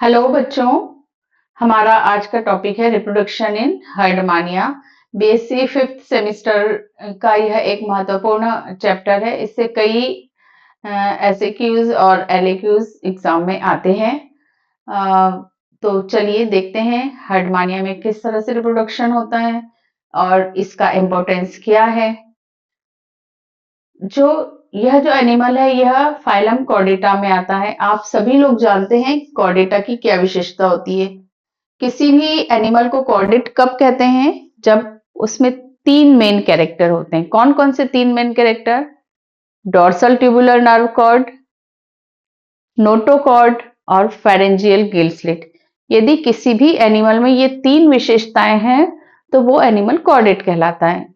Hello बच्चों, हमारा आज का टॉपिक है reproduction in Herdmania. BSc fifth semester का यह एक महत्वपूर्ण चैप्टर है। इससे कई एसएक्यूज और एलएक्यूज एग्जाम में आते हैं। तो चलिए देखते हैं हर्डमानिया में किस तरह से रिप्रोडक्शन होता है और इसका इम्पोर्टेंस क्या है। यह जो एनिमल है यह फाइलम कॉर्डेटा में आता है। आप सभी लोग जानते हैं कॉर्डेटा की क्या विशेषता होती है। किसी भी एनिमल को कॉर्डेट कब कहते हैं? जब उसमें तीन मेन कैरेक्टर होते हैं। कौन कौन से तीन main character? Dorsal tubular nerve cord, notochord और फेरेंजियल गिल स्लिट। यदि किसी भी एनिमल में ये तीन विशेषताएं हैं तो वो एनिमल कॉर्डेट कहलाता है।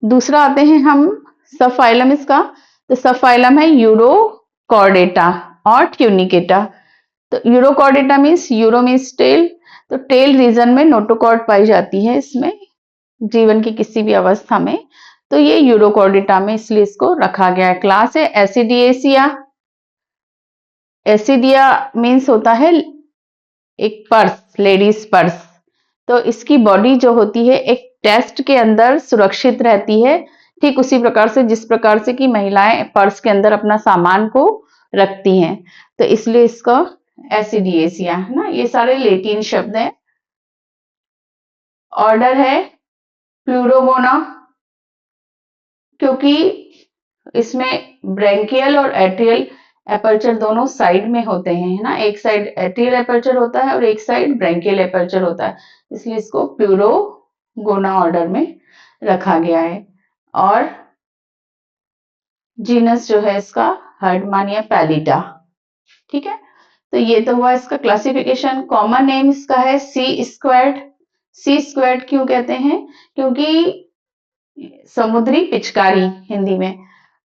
दूसरा आते हैं हम सब फाइलम इसका। तो सब फाइलम है यूरोकॉर्डेटा और ट्यूनिकेटा। तो urochordata means uro means tail. तो टेल रीजन में नोटोकॉर्ड पाई जाती है इसमें जीवन की किसी भी अवस्था में। तो ये यूरोकॉर्डेटा में इसलिए इसको रखा गया है। क्लास है एसिडिएसिया। एसिडिया मीन्स होता है एक पर्स, लेडीज पर्स। तो इसकी बॉडी जो होती है एक टेस्ट के अंदर सुरक्षित रहती है, ठीक उसी प्रकार से जिस प्रकार से कि महिलाएं पर्स के अंदर अपना सामान को रखती हैं। तो इसलिए इसका एसिडिएसिया है ना। ये सारे लेटिन शब्द हैं। ऑर्डर है प्लूरोगोना, क्योंकि इसमें ब्रैंकियल और एट्रियल एपर्चर दोनों साइड में होते हैं, है ना। एक साइड एट्रियल एपर्चर होता है और एक साइड ब्रैंकियल एपर्चर होता है, इसलिए इसको प्लूरोगोना ऑर्डर में रखा गया है। और जीनस जो है इसका हर्डमानिया पैलिडा। ठीक है, तो ये तो हुआ इसका क्लासिफिकेशन। कॉमन नेम इसका है सी स्क्वायर्ड। सी स्क्वायर्ड क्यों कहते हैं? क्योंकि समुद्री पिचकारी हिंदी में।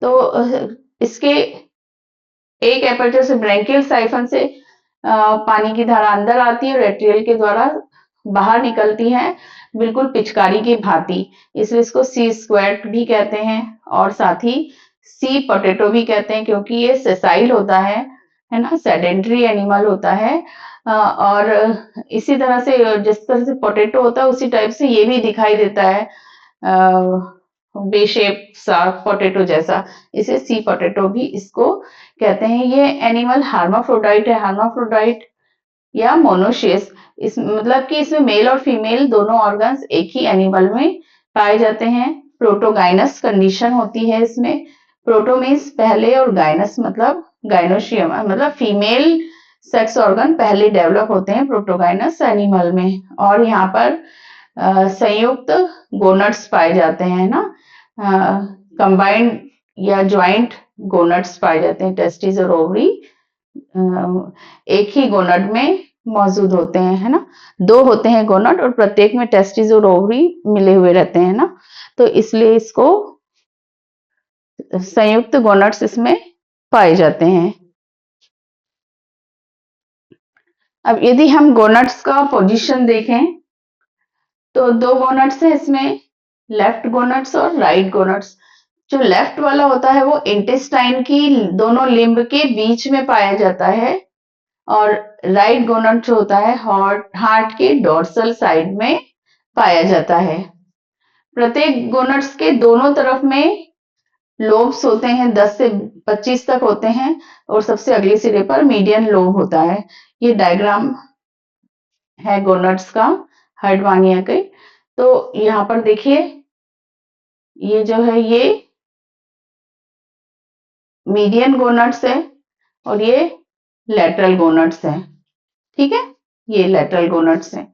तो इसके एक एपर्चर से ब्रैंकियल साइफन से पानी की धारा अंदर आती है और एट्रियल के द्वारा बाहर निकलती है, बिल्कुल पिचकारी की भांति। इसलिए इसको सी स्क्वायर्ड भी कहते हैं और साथ ही सी पोटैटो भी कहते हैं, क्योंकि ये सेसाइल होता है ना, सेडेंटरी एनिमल होता है। और इसी तरह से जिस तरह से पोटैटो होता है उसी टाइप से ये भी दिखाई देता है, बे शेप सा पोटैटो जैसा। इसे सी पोटैटो भी इसको कहते हैं। ये एनिमल हार्माफ्रोडाइट है। हार्माफ्रोडाइट या मोनोशियस, इस मतलब कि इसमें मेल और फीमेल दोनों ऑर्गन्स एक ही एनिमल में पाए जाते हैं। प्रोटोगाइनस कंडीशन होती है इसमें। प्रोटो मीन्स पहले और गाइनस मतलब गाइनोशियम, मतलब फीमेल सेक्स ऑर्गन पहले डेवलप होते हैं प्रोटोगाइनस एनिमल में। और यहाँ पर संयुक्त गोनड्स पाए जाते हैं ना, कंबाइंड या ज्वाइंट गोनड्स पाए जाते हैं। टेस्टिस और ओवरी एक ही गोनड में मौजूद होते हैं, है ना। दो होते हैं गोनड और प्रत्येक में टेस्टिस और ओवरी मिले हुए रहते हैं ना। तो इसलिए इसको संयुक्त गोनड्स इसमें पाए जाते हैं। अब यदि हम गोनड्स का पोजीशन देखें तो दो गोनड्स है इसमें, लेफ्ट गोनड्स और राइट गोनड्स। जो लेफ्ट वाला होता है वो इंटेस्टाइन की दोनों लिम्ब के बीच में पाया जाता है और राइट गोनड जो होता है हार्ट के डोर्सल साइड में पाया जाता है। प्रत्येक गोनड्स के दोनों तरफ में लोब्स होते हैं, 10 से 25 तक होते हैं और सबसे अगले सिरे पर मीडियन लोब होता है। ये डायग्राम है गोनड्स का हर्डमानिया के। तो यहाँ पर देखिए, ये जो है ये मीडियन गोनड्स है और ये लेटरल गोनड्स है। ठीक है, ये लेटरल गोनड्स है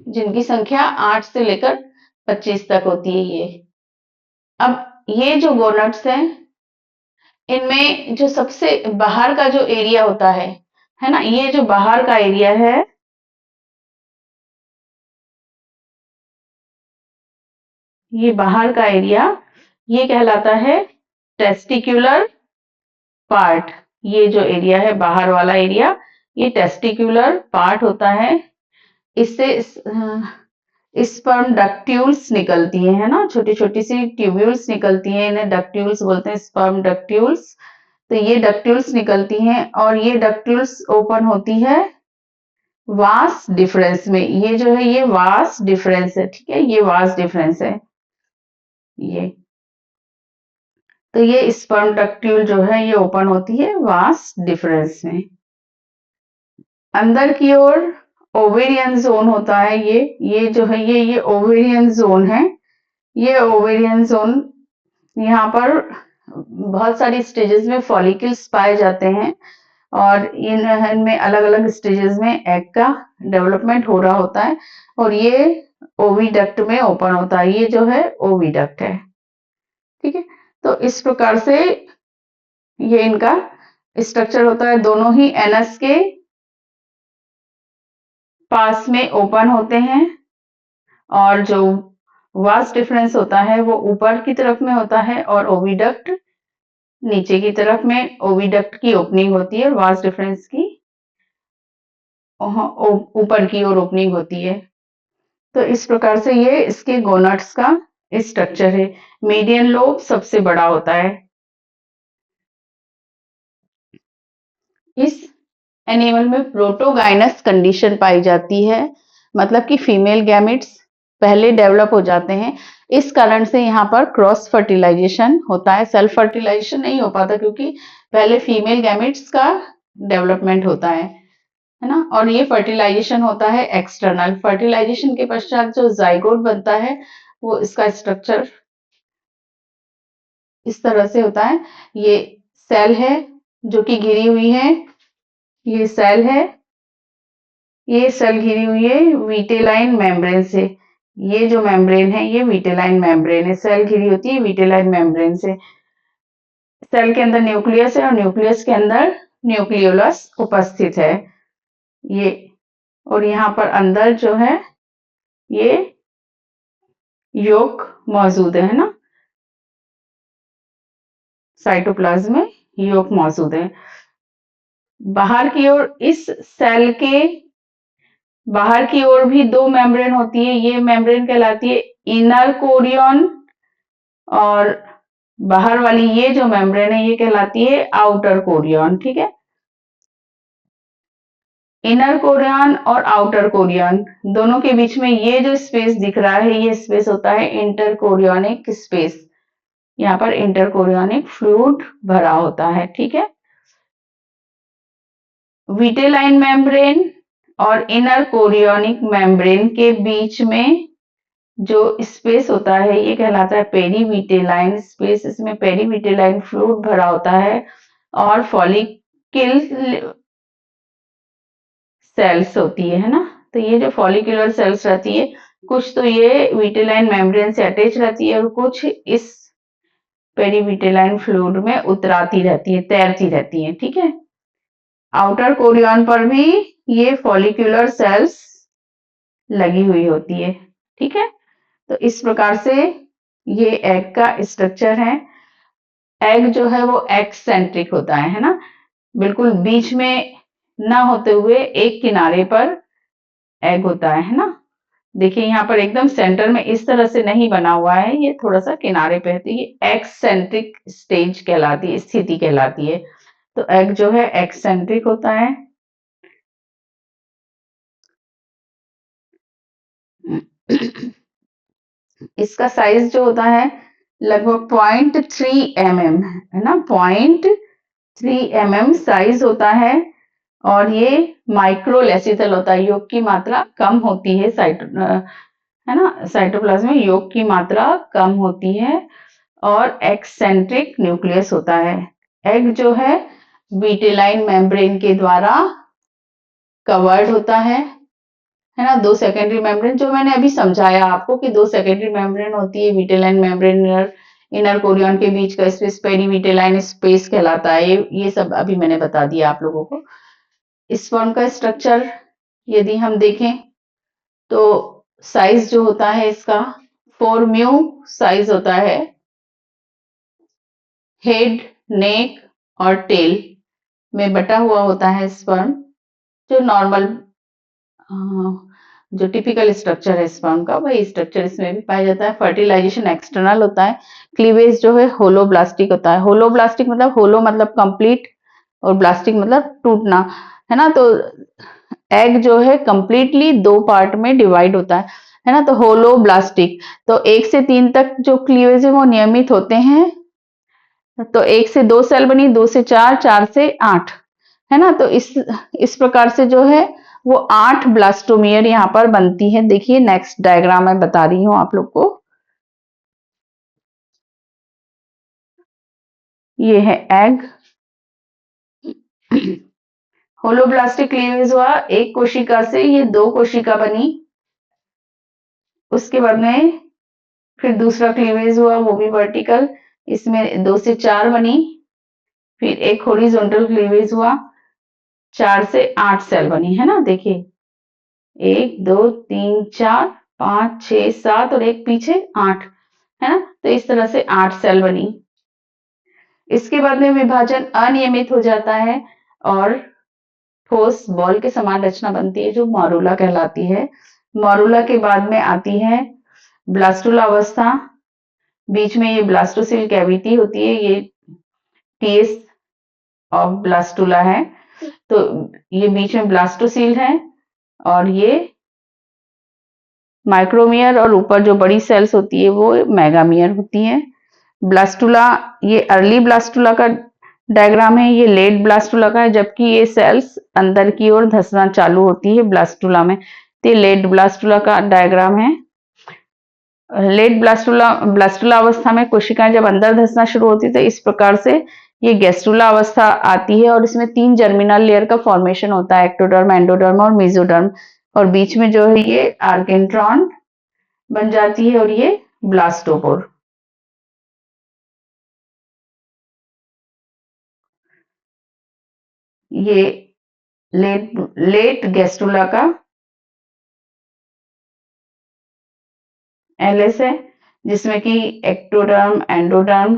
जिनकी संख्या 8 से लेकर 25 तक होती है ये। अब ये जो गोनड्स हैं इनमें जो सबसे बाहर का जो एरिया होता है ना, ये जो बाहर का एरिया है ये बाहर का एरिया ये कहलाता है टेस्टिक्युलर पार्ट। ये जो एरिया है बाहर वाला एरिया ये टेस्टिक्युलर पार्ट होता है। इससे स्पर्म डक्ट्यूल्स निकलती है ना, छोटी छोटी सी ट्यूब्यूल्स निकलती हैं, इन्हें डक्ट्यूल्स बोलते हैं, स्पर्म डक्ट्यूल्स। तो ये डक्ट्यूल्स निकलती हैं और ये डक्ट्यूल्स ओपन होती है वास डिफरेंस में। ये जो है ये वास डिफरेंस है, ठीक है, ये वास डिफरेंस है ये। तो ये स्पर्म डक्ट्यूल जो है ये ओपन होती है वास डिफरेंस में। अंदर की ओर ओवेरियन जोन होता है, ये जो है ये ओवेरियन जोन है। ये ओवेरियन जोन, यहाँ पर बहुत सारी स्टेजेस में फॉलिकल्स पाए जाते हैं और इनमें अलग अलग स्टेजेस में एग का डेवलपमेंट हो रहा होता है और ये ओविडक्ट में ओपन होता है। ये जो है ओविडक्ट है, ठीक है। तो इस प्रकार से ये इनका स्ट्रक्चर होता है। दोनों ही एनस के पास में ओपन होते हैं और जो वास डिफरेंस होता है वो ऊपर की तरफ में होता है और ओविडक्ट नीचे की तरफ में। ओविडक्ट की ओपनिंग होती है, वास डिफरेंस की ऊपर की ओर ओपनिंग होती है। तो इस प्रकार से ये इसके गोनाड्स का स्ट्रक्चर है। मीडियन लोब सबसे बड़ा होता है। इस एनिमल में प्रोटोगाइनस कंडीशन पाई जाती है, मतलब कि फीमेल गैमेट्स पहले डेवलप हो जाते हैं। इस कारण से यहाँ पर क्रॉस फर्टिलाइजेशन होता है। सेल्फ फर्टिलाइजेशन नहीं हो पाता क्योंकि पहले फीमेल गैमेट्स का डेवलपमेंट होता है ना। और ये फर्टिलाइजेशन होता है एक्सटर्नल। फर्टिलाइजेशन के पश्चात जो जाइगोट बनता है वो इसका स्ट्रक्चर इस तरह से होता है। ये सेल है जो कि घिरी हुई है, ये सेल है, ये सेल घिरी हुई है विटेलाइन मेम्ब्रेन से। ये जो मेम्ब्रेन है ये विटेलाइन मेम्ब्रेन है। सेल घिरी होती है विटेलाइन मेम्ब्रेन से। सेल के अंदर न्यूक्लियस है और न्यूक्लियस के अंदर न्यूक्लियोलस उपस्थित है ये। और यहाँ पर अंदर जो है ये योक मौजूद है ना, साइटोप्लाज्म में योक मौजूद है। बाहर की ओर इस सेल के बाहर की ओर भी दो मेम्ब्रेन होती है। ये मेम्ब्रेन कहलाती है इनर कोरियन और बाहर वाली ये जो मेम्ब्रेन है ये कहलाती है आउटर कोरियन, ठीक है। इनर कोरियन और आउटर कोरियन दोनों के बीच में ये जो स्पेस दिख रहा है ये स्पेस होता है इंटरकोरियनिक स्पेस। यहाँ पर इंटरकोरियनिक फ्लूइड भरा होता है, ठीक है। विटेलाइन मेम्ब्रेन और इनर कोरियनिक मेम्ब्रेन के बीच में जो स्पेस होता है ये कहलाता है पेरीविटेलाइन स्पेस। इसमें पेरीविटेलाइन फ्लूइड भरा होता है और फॉलिकल सेल्स होती है ना। तो ये जो फॉलिकुलर सेल्स रहती है कुछ तो ये विटेलाइन मेम्ब्रेन से अटैच रहती है और कुछ इस पेरीविटेलाइन फ्लूइड में उतराती रहती है, तैरती रहती है, ठीक है। आउटर कोरियन पर भी ये फॉलिकुलर सेल्स लगी हुई होती है, ठीक है। तो इस प्रकार से ये एग का स्ट्रक्चर है। एग जो है वो एक्सेंट्रिक होता है ना, बिल्कुल बीच में ना होते हुए एक किनारे पर एग होता है ना। देखिए यहाँ पर एकदम सेंटर में इस तरह से नहीं बना हुआ है, ये थोड़ा सा किनारे पे है। तो ये एक्सेंट्रिक स्टेज कहलाती है, स्थिति कहलाती है। तो एग जो है एक्सेंट्रिक होता है। इसका साइज जो होता है लगभग 0.3 mm है ना, 0.3 mm साइज होता है। और ये माइक्रोलेसिथल होता है, योग की मात्रा कम होती है है ना, साइटोप्लाज्म में योग की मात्रा कम होती है और एक्सेंट्रिक न्यूक्लियस होता है। एग जो है विटेलाइन मेम्ब्रेन के द्वारा कवर्ड होता है ना। दो सेकेंडरी मेम्ब्रेन जो मैंने अभी समझाया आपको कि दो सेकेंडरी मेम्ब्रेन होती है, विटेलाइन मेम्ब्रेन, इनर कोरियन के बीच का स्पेस पेरीविटेलाइन स्पेस कहलाता है। ये सब अभी मैंने बता दिया आप लोगों को। स्पर्म का स्ट्रक्चर यदि हम देखें तो साइज जो होता है इसका 4 म्यू साइज होता है। हेड, नेक और टेल में बटा हुआ होता है स्पर्म। जो नॉर्मल जो टिपिकल स्ट्रक्चर है स्पर्म का वही स्ट्रक्चर इसमें भी पाया जाता है। फर्टिलाइजेशन एक्सटर्नल होता है, क्लीवेज जो है होलोब्लास्टिक होता है। होलोब्लास्टिक मतलब होलो मतलब कंप्लीट और ब्लास्टिक मतलब टूटना, है ना। तो एग जो है कंप्लीटली दो पार्ट में डिवाइड होता है ना। तो होलोब्लास्टिक, तो 1 से 3 तक जो क्लीवेज है वो नियमित होते हैं। तो 1 से 2 सेल बनी, 2 से 4, 4 से 8, है ना। तो इस प्रकार से जो है वो 8 ब्लास्टोमियर यहाँ पर बनती है। देखिए नेक्स्ट डायग्राम मैं बता रही हूँ आप लोग को। ये है एग। होलोब्लास्टिक क्लीवेज हुआ, एक कोशिका से ये 2 कोशिका बनी। उसके बाद में फिर दूसरा क्लीवेज हुआ, वो भी वर्टिकल, इसमें 2 से 4 बनी। फिर एक हॉरिजॉन्टल क्लीवेज हुआ, 4 से 8 सेल बनी, है ना। देखिए 1 2 3 4 5 6 7 और एक पीछे 8, है ना। तो इस तरह से 8 सेल बनी। इसके बाद में विभाजन अनियमित हो जाता है और ठोस बॉल के समान रचना बनती है जो मॉरूला कहलाती है। मॉरूला के बाद में आती है ब्लास्टुला अवस्था। बीच में ये ब्लास्टोसिल कैविटी होती है, ये टीएस ऑफ ब्लास्टुला है। तो ये बीच में ब्लास्टोसिल है और ये माइक्रोमियर, और ऊपर जो बड़ी सेल्स होती है वो मेगामियर होती है। ब्लास्टुला, ये अर्ली ब्लास्टुला का डायग्राम है, ये लेट ब्लास्टुला का है, जबकि ये सेल्स अंदर की ओर धंसना चालू होती है ब्लास्टुला में। तो ये लेट ब्लास्टुला का डायग्राम है। लेट ब्लास्टुला ब्लास्टुला अवस्था में कोशिकाएं जब अंदर धंसना शुरू होती है तो इस प्रकार से ये गैस्ट्रुला अवस्था आती है और इसमें 3 जर्मिनल लेयर का फॉर्मेशन होता है, एक्टोडर्म, एंडोडर्म और मेसोडर्म। और बीच में जो है ये आर्केंट्रॉन बन जाती है और ये ब्लास्टोपोर। ये लेट गैस्ट्रुला का एलएस है, जिसमें कि एक्टोडर्म, एंडोडर्म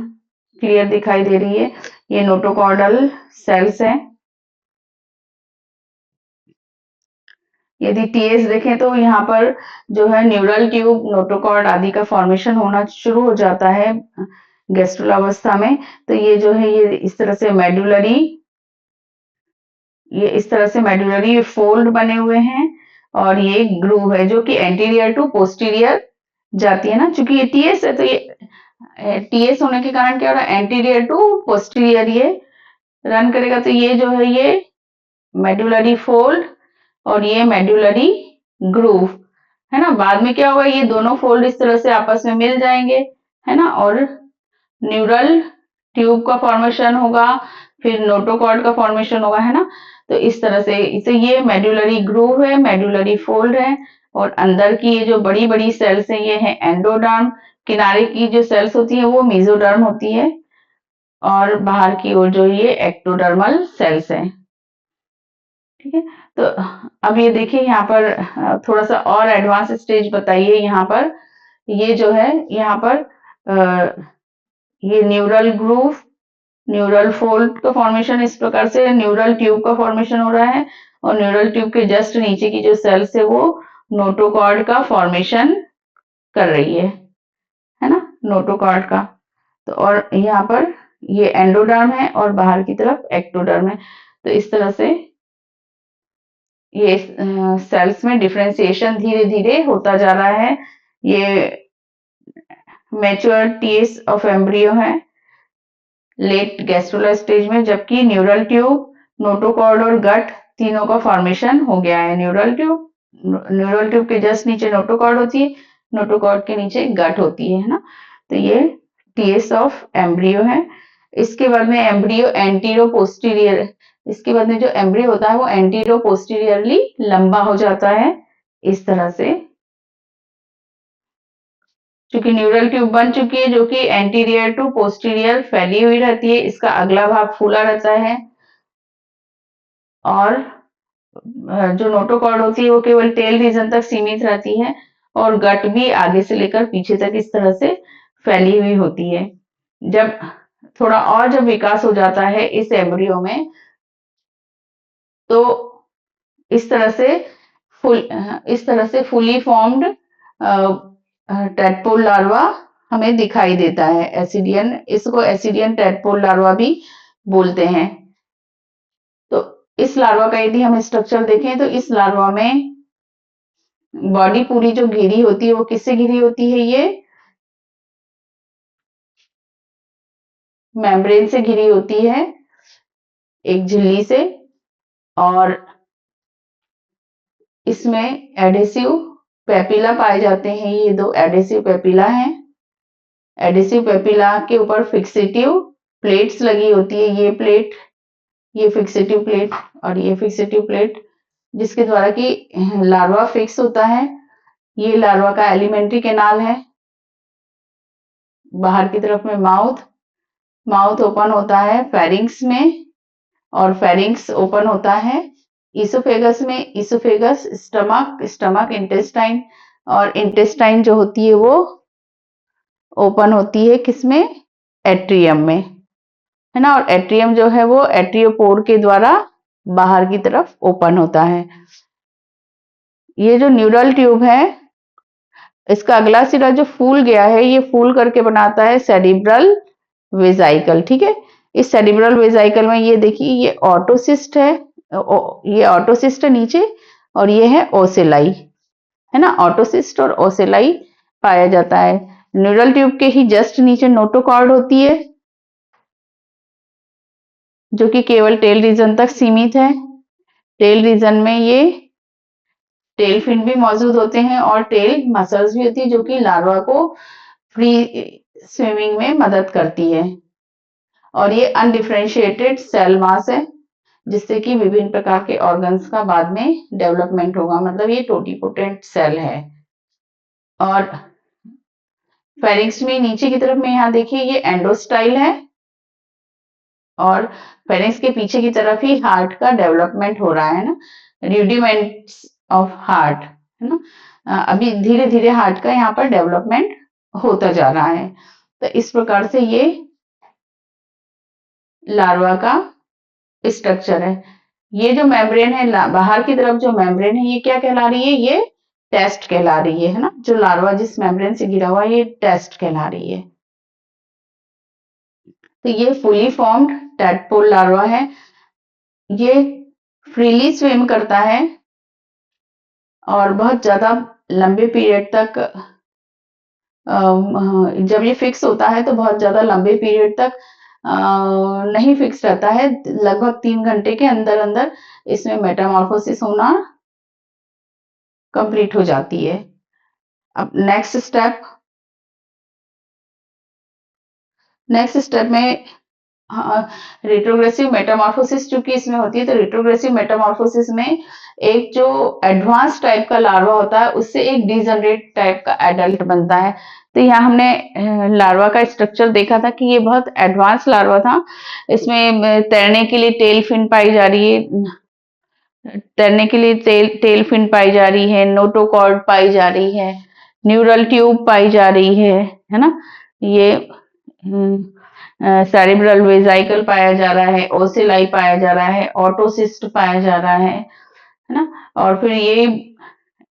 क्लियर दिखाई दे रही है। ये नोटोकॉर्डल सेल्स है। यदि टीएस देखें तो यहाँ पर जो है न्यूरल ट्यूब, नोटोकॉर्ड आदि का फॉर्मेशन होना शुरू हो जाता है गैस्ट्रुला अवस्था में। तो ये जो है ये इस तरह से मेडुलरी फोल्ड बने हुए हैं और ये ग्रूव है जो कि एंटीरियर टू पोस्टीरियर जाती है ना। चूंकि ये टीएस है तो ये टीएस होने के कारण क्या हो रहा है, एंटीरियर टू पोस्टीरियर ये रन करेगा। तो ये जो है ये मेडुलरी फोल्ड और ये मेडुलरी ग्रूव, है ना। बाद में क्या होगा, ये दोनों फोल्ड इस तरह से आपस में मिल जाएंगे, है ना। और न्यूरल ट्यूब का फॉर्मेशन होगा, फिर नोटोकॉर्ड का फॉर्मेशन होगा, है ना। तो इस तरह से इसे ये मेडुलरी ग्रूव है, मेडुलरी फोल्ड है। और अंदर की ये जो बड़ी बड़ी सेल्स है ये है एंडोडर्म। किनारे की जो सेल्स होती है वो मेसोडर्म होती है और बाहर की ओर जो ये एक्टोडर्मल सेल्स है। ठीक है। तो अब ये देखिए यहाँ पर थोड़ा सा और एडवांस स्टेज बताइए। यहाँ पर ये जो है यहाँ पर ये न्यूरल ग्रूव, न्यूरल फोल्ड का फॉर्मेशन इस प्रकार से, न्यूरल ट्यूब का फॉर्मेशन हो रहा है और न्यूरल ट्यूब के जस्ट नीचे की जो सेल्स है वो नोटोकॉर्ड का फॉर्मेशन कर रही है ना, नोटोकॉर्ड का। तो और यहाँ पर ये एंडोडर्म है और बाहर की तरफ एक्टोडर्म है। तो इस तरह से ये सेल्स में डिफरेंशिएशन धीरे धीरे होता जा रहा है। ये मैच्योर टीएस ऑफ एम्ब्रियो है लेट गैस्ट्रुलर स्टेज में, जबकि न्यूरल ट्यूब, नोटोकॉर्ड और गट तीनों का फॉर्मेशन हो गया है। न्यूरल ट्यूब के जस्ट नीचे नोटोकॉर्ड होती है, नोटोकॉर्ड के नीचे गट होती है ना। तो ये टीएस ऑफ एम्ब्रियो है। इसके बाद में एम्ब्रियो एंटीरो पोस्टीरियर, इसके बाद में जो एम्ब्रियो होता है वो एंटीरो पोस्टीरियरली लंबा हो जाता है इस तरह से। क्योंकि न्यूरल ट्यूब बन चुकी है जो कि एंटीरियर टू पोस्टीरियर फैली हुई रहती है, इसका अगला भाग फूला रहता है और जो नोटोकॉर्ड होती है वो केवल टेल रीजन तक सीमित रहती है और गट भी आगे से लेकर पीछे तक इस तरह से फैली हुई होती है। जब थोड़ा और जब विकास हो जाता है इस एम्ब्रियो में तो इस तरह से इस तरह से फुली फॉर्म्ड टैडपोल लार्वा हमें दिखाई देता है। एसिडियन, इसको एसिडियन टैडपोल लार्वा भी बोलते हैं। तो इस लार्वा का यदि हम स्ट्रक्चर देखें तो इस लार्वा में बॉडी पूरी जो घिरी होती है वो किससे घिरी होती है? ये मेम्ब्रेन से घिरी होती है, एक झिल्ली से। और इसमें एडेसिव पेपिला पाए जाते हैं। ये दो एडेसिव पेपिला हैं। एडेसिव पेपिला के ऊपर फिक्सेटिव प्लेट्स लगी होती है। ये प्लेट, ये फिक्सेटिव प्लेट और ये फिक्सेटिव प्लेट, जिसके द्वारा कि लार्वा फिक्स होता है। ये लार्वा का एलिमेंट्री कैनाल है। बाहर की तरफ में माउथ ओपन होता है फेरिंग्स में, और फेरिंग्स ओपन होता है इसोफेगस में। इसोफेगस स्टमक इंटेस्टाइन, और इंटेस्टाइन जो होती है वो ओपन होती है किसमें? एट्रियम में, है ना। और एट्रियम जो है वो एट्रियोपोड के द्वारा बाहर की तरफ ओपन होता है। ये जो न्यूरल ट्यूब है, इसका अगला सिरा जो फूल गया है, ये फूल करके बनाता है सेरिब्रल वेजाइकल। ठीक है, इस सेरिब्रल वेजाइकल में ये देखिए, ये ऑटोसिस्ट है, ये ऑटोसिस्ट है नीचे, और ये है ओसेलाई, है ना। ऑटोसिस्ट और ओसेलाई पाया जाता है। न्यूरल ट्यूब के ही जस्ट नीचे नोटोकॉर्ड होती है, जो कि केवल टेल रीजन तक सीमित है। टेल रीजन में ये टेल फिन भी मौजूद होते हैं और टेल मसल्स भी होती है, जो कि लार्वा को फ्री स्विमिंग में मदद करती है। और ये अनडिफरेंशिएटेड सेल मास है, जिससे कि विभिन्न प्रकार के ऑर्गन्स का बाद में डेवलपमेंट होगा। मतलब ये टोटीपोटेंट सेल है। और फेरिंग्स में नीचे की तरफ में यहाँ देखिए, ये एंडोस्टाइल है, और फेरिंग्स के पीछे की तरफ ही हार्ट का डेवलपमेंट हो रहा है ना, रूडिमेंट्स ऑफ हार्ट, है ना। अभी धीरे धीरे हार्ट का यहाँ पर डेवलपमेंट होता जा रहा है। तो इस प्रकार से ये लार्वा का स्ट्रक्चर है। ये जो मेम्ब्रेन है, बाहर की तरफ जो मेम्ब्रेन है, ये क्या कहला रही है? ये टेस्ट कहला रही है ना। जो लार्वा जिस मेम्ब्रेन से घिरा हुआ है, ये टेस्ट कहला रही है। तो ये फुली फॉर्म्ड टैडपोल लार्वा है। ये फ्रीली स्विम करता है और बहुत ज्यादा लंबे पीरियड तक, जब ये फिक्स होता है तो बहुत ज्यादा लंबे पीरियड तक नहीं फिक्स रहता है। लगभग 3 घंटे के अंदर अंदर इसमें मेटामॉर्फोसिस होना कंप्लीट हो जाती है। अब नेक्स्ट स्टेप में रिट्रोग्रेसिव मेटामॉर्फोसिस चूंकि इसमें होती है, तो रिट्रोग्रेसिव मेटामॉर्फोसिस में एक जो एडवांस टाइप का लार्वा होता है, उससे एक डिजनरेट टाइप का एडल्ट बनता है। तो यहाँ हमने लार्वा का स्ट्रक्चर देखा था कि ये बहुत एडवांस लार्वा था। इसमें तैरने के लिए टेल फिन पाई जा रही है, तैरने के लिए टेल फिन पाई जा रही है, नोटोकॉर्ड पाई जा रही है, न्यूरल ट्यूब पाई जा रही है ना। ये सेरिब्रल वेजाइकल पाया जा रहा है, ओसेलाई पाया जा रहा है, ऑटोसिस्ट पाया जा रहा है ना। और फिर ये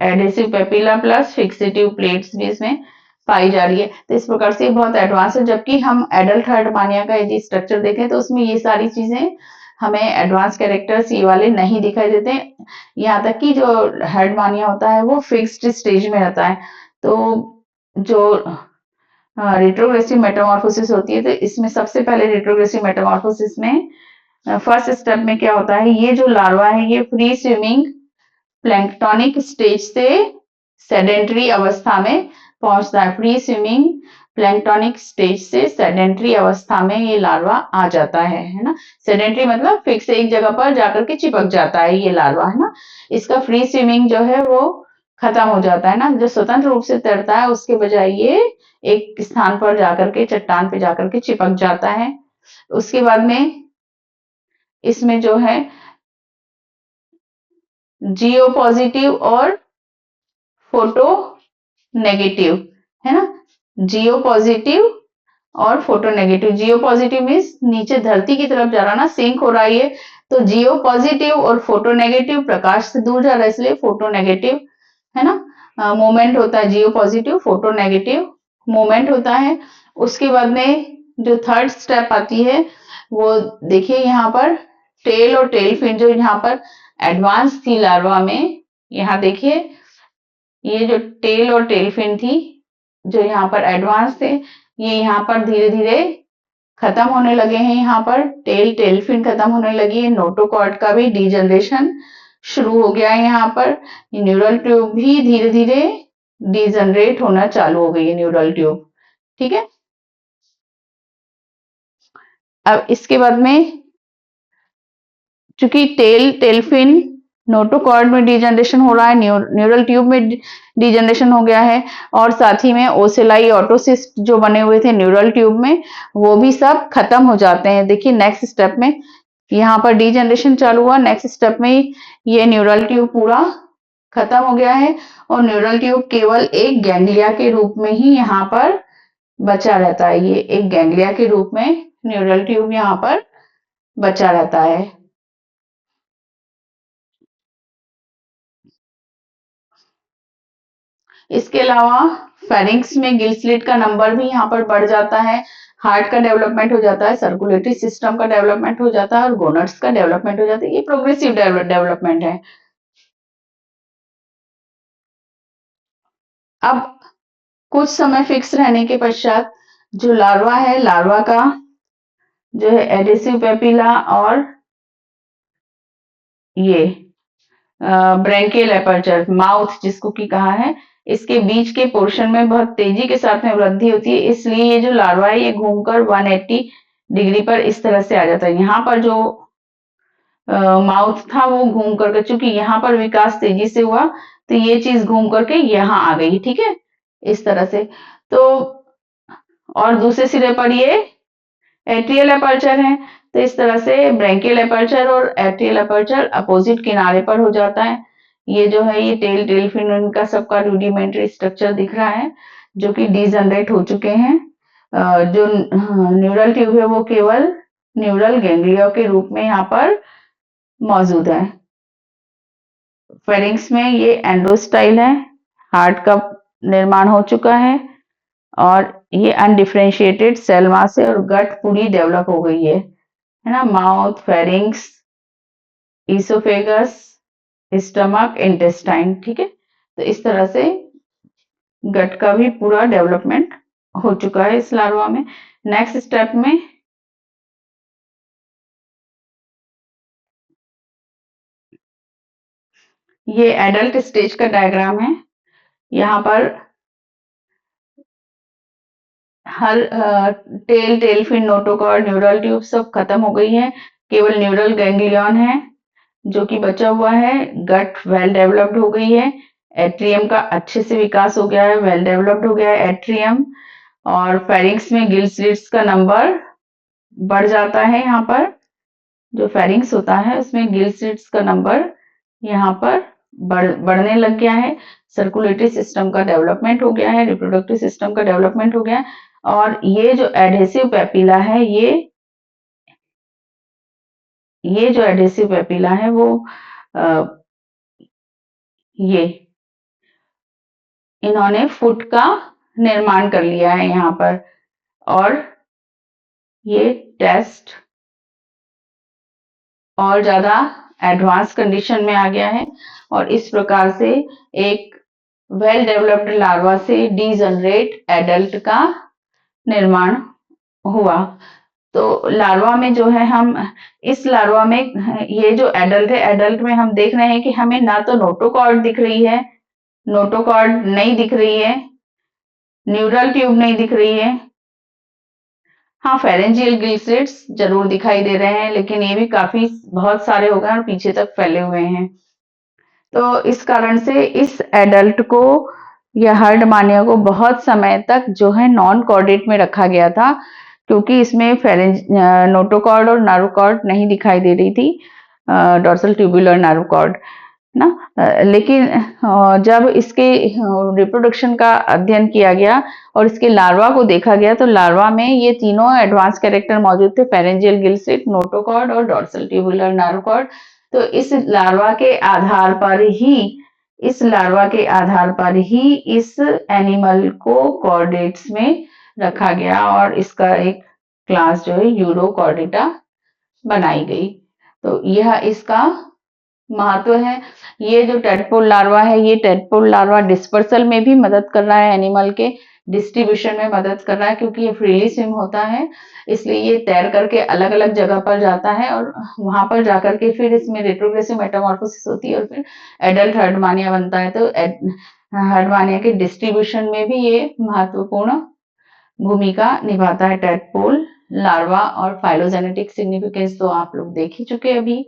adhesive papilla plus fixative plates भी इसमें पाई जा रही है। तो इस प्रकार से बहुत एडवांस है। जबकि हम एडल्ट हर्टमानिया का यदि स्ट्रक्चर देखें तो उसमें ये सारी चीजें हमें एडवांस कैरेक्टर्स ये वाले नहीं दिखाई देते। यहाँ तक कि जो हर्टमानिया होता है वो फिक्स्ड स्टेज में रहता है। तो जो रिट्रोग्रेसिव मेटामॉर्फोसिस होती है, तो इसमें सबसे पहले रिट्रोग्रेसिव मेटामॉर्फोसिस में फर्स्ट स्टेप में क्या होता है, ये जो लार्वा है ये फ्री स्विमिंग प्लैंक्टोनिक स्टेज से सेडेंटरी अवस्था में पहुंचता है। फ्री स्विमिंग प्लैंक्टोनिक स्टेज से सेडेंटरी अवस्था में ये लार्वा आ जाता है ना। सेडेंटरी मतलब फिक्स एक जगह पर जाकर के चिपक जाता है ये लार्वा, है ना। इसका फ्री स्विमिंग जो है वो खत्म हो जाता है ना। जो स्वतंत्र रूप से तैरता है उसके बजाय ये एक स्थान पर जाकर के, चट्टान पे जाकर के चिपक जाता है। उसके बाद में इसमें जो है जीओ पॉजिटिव और फोटो नेगेटिव, है ना। जीओ पॉजिटिव और फोटो नेगेटिव। जीओ पॉजिटिव मीन्स नीचे धरती की तरफ जा रहा ना, सिंक हो रहा है ये, तो जियो पॉजिटिव और फोटो नेगेटिव प्रकाश से दूर जा रहा है इसलिए फोटो नेगेटिव, है ना, मोमेंट होता है, जियो पॉजिटिव फोटो नेगेटिव मोमेंट होता है। उसके बाद में जो थर्ड स्टेप आती है वो देखिए यहाँ पर टेल और टेल फिन जो यहाँ पर एडवांस थी लार्वा में, यहाँ देखिए ये जो टेल और टेल फिन थी जो यहाँ पर एडवांस थे, ये यहाँ पर धीरे धीरे खत्म होने लगे हैं। यहाँ पर टेल फिन खत्म होने लगी है, नोटोकॉर्ड का भी डीजनरेशन शुरू हो गया है। यहाँ पर न्यूरल ट्यूब भी धीरे धीरे डीजनरेट होना चालू हो गई है, न्यूरल ट्यूब, ठीक है। अब इसके बाद में चूंकि टेल फिन नोटोकॉर्ड में डीजनरेशन हो रहा है, न्यूरल ट्यूब में डीजनरेशन हो गया है, और साथ ही में ओसेलाई ऑटोसिस्ट जो बने हुए थे न्यूरल ट्यूब में वो भी सब खत्म हो जाते हैं। देखिए नेक्स्ट स्टेप में यहाँ पर डीजनरेशन चालू हुआ, नेक्स्ट स्टेप में ये न्यूरल ट्यूब पूरा खत्म हो गया है और न्यूरल ट्यूब केवल एक गैंग्लिया के रूप में ही यहाँ पर बचा रहता है। ये एक गैंग्लिया के रूप में न्यूरल ट्यूब यहाँ पर बचा रहता है। इसके अलावा फेरिंक्स में गिल स्लिट का नंबर भी यहाँ पर बढ़ जाता है, हार्ट का डेवलपमेंट हो जाता है, सर्कुलेटरी सिस्टम का डेवलपमेंट हो जाता है और गोनड्स का डेवलपमेंट हो जाता है। ये प्रोग्रेसिव डेवलपमेंट है। अब कुछ समय फिक्स रहने के पश्चात जो लार्वा है, लार्वा का जो है एडेसिव पेपिला और ये ब्रेंकियल एपर्चर माउथ जिसको की कहा है, इसके बीच के पोर्शन में बहुत तेजी के साथ में वृद्धि होती है, इसलिए ये जो लार्वा है ये घूमकर 180 डिग्री पर इस तरह से आ जाता है। यहाँ पर जो माउथ था वो घूम करके, चूंकि यहाँ पर विकास तेजी से हुआ तो ये चीज घूम करके यहाँ आ गई, ठीक है, इस तरह से। तो और दूसरे सिरे पर ये एट्रियल अपर्चर है, तो इस तरह से ब्रेंकियल अपर्चर और एट्रियल अपर्चर अपोजिट किनारे पर हो जाता है। ये जो है ये टेल फिन इनका सबका रूडिमेंट्री स्ट्रक्चर दिख रहा है जो कि डीजनरेट हो चुके हैं। जो न्यूरल ट्यूब है वो केवल न्यूरल गैंग्लिया के रूप में यहाँ पर मौजूद है। फेरिंक्स में ये एंडोस्टाइल है, हार्ट का निर्माण हो चुका है और ये अनडिफरेंशिएटेड सेल मास है और गट पूरी डेवलप हो गई है ना, mouth, pharynx, oesophagus, stomach, intestine, ठीक है। तो इस तरह से गट का भी पूरा डेवलपमेंट हो चुका है इस लार्वा में। नेक्स्ट स्टेप में ये एडल्ट स्टेज का डायग्राम है। यहाँ पर हर tail fin, notochord, neural tube सब खत्म हो गई है, केवल न्यूरल गैंग्लियन है जो कि बचा हुआ है। गट वेल डेवलप्ड हो गई है, एट्रियम का अच्छे से विकास हो गया है, वेल डेवलप्ड हो गया है एट्रियम, और फेरिंक्स में गिल स्लिट्स का नंबर बढ़ जाता है। यहाँ पर जो फेरिंक्स होता है उसमें गिल स्लिट्स का नंबर यहाँ पर बढ़ने लग गया है, सर्कुलेटरी सिस्टम का डेवलपमेंट हो गया है, रिप्रोडक्टिव सिस्टम का डेवलपमेंट हो गया है, और ये जो एडहेसिव पेपिला है ये जो एडहेसिव पेपिला है वो ये इन्होंने फुट का निर्माण कर लिया है यहाँ पर, और ये टेस्ट और ज्यादा एडवांस कंडीशन में आ गया है और इस प्रकार से एक वेल डेवलप्ड लार्वा से डीजनरेट एडल्ट का निर्माण हुआ। तो लार्वा में जो है हम इस लार्वा में ये जो एडल्ट है, एडल्ट में हम देख रहे हैं कि हमें ना तो नोटोकॉर्ड दिख रही है, नोटोकॉर्ड नहीं दिख रही है, न्यूरल ट्यूब नहीं दिख रही है। हाँ, फेरेंजियल गिल स्लिट्स जरूर दिखाई दे रहे हैं लेकिन ये भी काफी बहुत सारे हो गए और पीछे तक फैले हुए हैं। तो इस कारण से इस एडल्ट को या हर्डमानिया को बहुत समय तक जो है नॉन कॉर्डेट में रखा गया था क्योंकि इसमें नोटोकॉर्ड और नर्व कॉर्ड नहीं दिखाई दे रही थी, डॉर्सल ट्यूबुलर नर्व कॉर्ड। ना। लेकिन जब इसके रिप्रोडक्शन का अध्ययन किया गया और इसके लार्वा को देखा गया तो लार्वा में ये तीनों एडवांस कैरेक्टर मौजूद थे, फेरेंजियल गिल स्लिट, नोटोकॉर्ड और डॉर्सल ट्यूबुलर नर्व कॉर्ड। तो इस लार्वा के आधार पर ही इस एनिमल को कॉर्डेट्स में रखा गया और इसका एक क्लास जो है यूरोकॉर्डेटा बनाई गई। तो यह इसका महत्व है। ये जो टेडपोल लार्वा है, ये टेडपोल लार्वा डिस्पर्सल में भी मदद कर रहा है, एनिमल के डिस्ट्रीब्यूशन में मदद कर रहा है, क्योंकि ये फ्रीली स्विम होता है, इसलिए ये तैर करके अलग अलग जगह पर जाता है और वहां पर जाकर के फिर इसमें रेट्रोग्रेसिव मेटामॉर्फोसिस होती है और फिर एडल्ट हर्डमानिया बनता है। तो हर्डमानिया के डिस्ट्रीब्यूशन में भी ये महत्वपूर्ण भूमिका निभाता है टेडपोल लार्वा। और फाइलोजेनेटिक सिग्निफिकेंस तो आप लोग देख ही चुके अभी।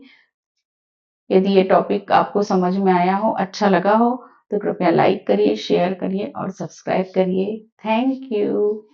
यदि ये टॉपिक आपको समझ में आया हो, अच्छा लगा हो, तो कृपया लाइक करिए, शेयर करिए और सब्सक्राइब करिए। Thank you.